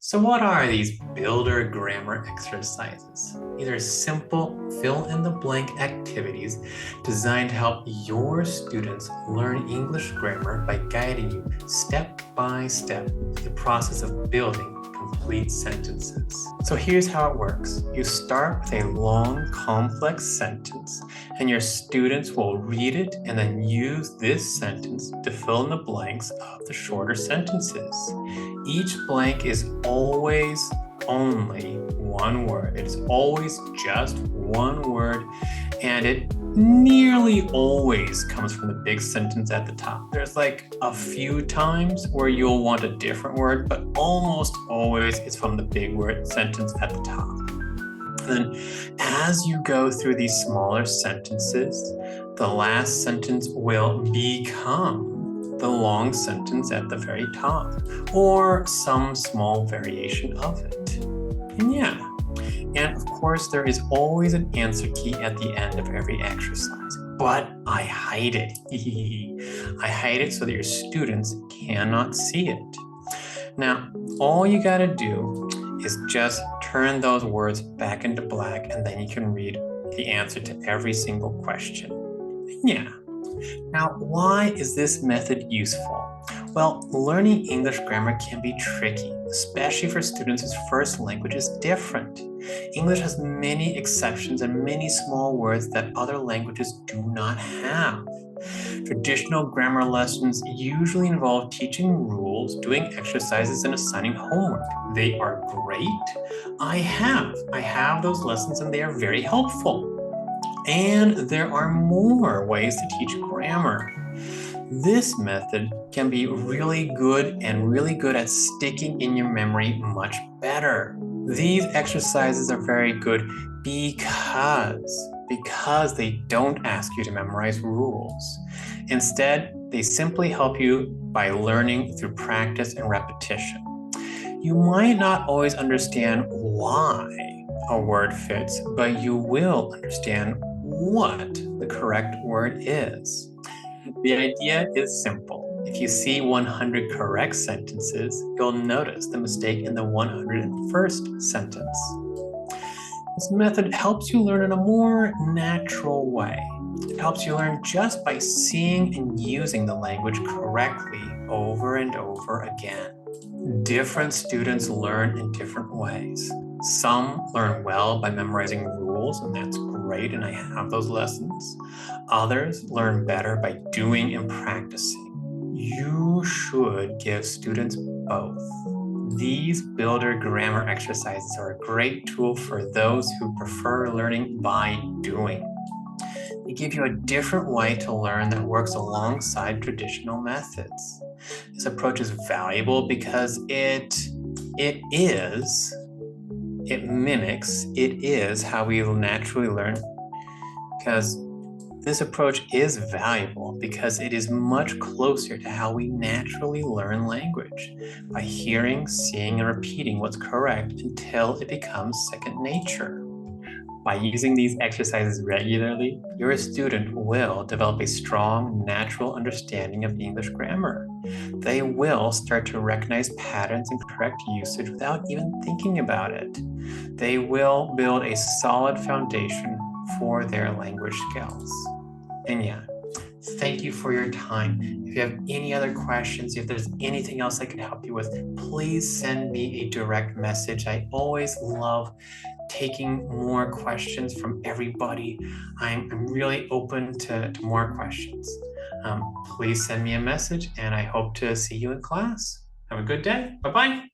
So what are these builder grammar exercises? These are simple fill-in-the-blank activities designed to help your students learn English grammar by guiding you step by step through the process of building complete sentences. So here's how it works. You start with a long, complex sentence, and your students will read it and then use this sentence to fill in the blanks of the shorter sentences. Each blank is always only one word. It's always just one word, and it nearly always comes from the big sentence at the top. There's like a few times where you'll want a different word, but almost always it's from the big word sentence at the top. And then as you go through these smaller sentences, the last sentence will become the long sentence at the very top, or some small variation of it. And yeah, and of course there is always an answer key at the end of every exercise, but I hide it. I hide it so that your students cannot see it. Now, all you gotta do is just turn those words back into black, and then you can read the answer to every single question. Yeah. Now, why is this method useful? Well, learning English grammar can be tricky, especially for students whose first language is different. English has many exceptions and many small words that other languages do not have. Traditional grammar lessons usually involve teaching rules, doing exercises, and assigning homework. They are great. I have those lessons, and they are very helpful. And there are more ways to teach grammar. This method can be really good and really good at sticking in your memory much better. These exercises are very good because they don't ask you to memorize rules. Instead, they simply help you by learning through practice and repetition. You might not always understand why a word fits, but you will understand what the correct word is. The idea is simple. If you see 100 correct sentences, you'll notice the mistake in the 101st sentence. This method helps you learn in a more natural way. It helps you learn just by seeing and using the language correctly over and over again. Different students learn in different ways. Some learn well by memorizing rules, and that's great, and I have those lessons. Others learn better by doing and practicing. You should give students both. These builder grammar exercises are a great tool for those who prefer learning by doing. They give you a different way to learn that works alongside traditional methods. This approach is valuable because it is how we will naturally learn. Because this approach is valuable because it is much closer to how we naturally learn language, by hearing, seeing, and repeating what's correct until it becomes second nature. By using these exercises regularly, your student will develop a strong, natural understanding of English grammar. They will start to recognize patterns and correct usage without even thinking about it. They will build a solid foundation for their language skills. And yeah, thank you for your time. If you have any other questions, if there's anything else I can help you with, please send me a direct message. I always love taking more questions from everybody. I'm really open to more questions. Please send me a message, and I hope to see you in class. Have a good day. Bye-bye.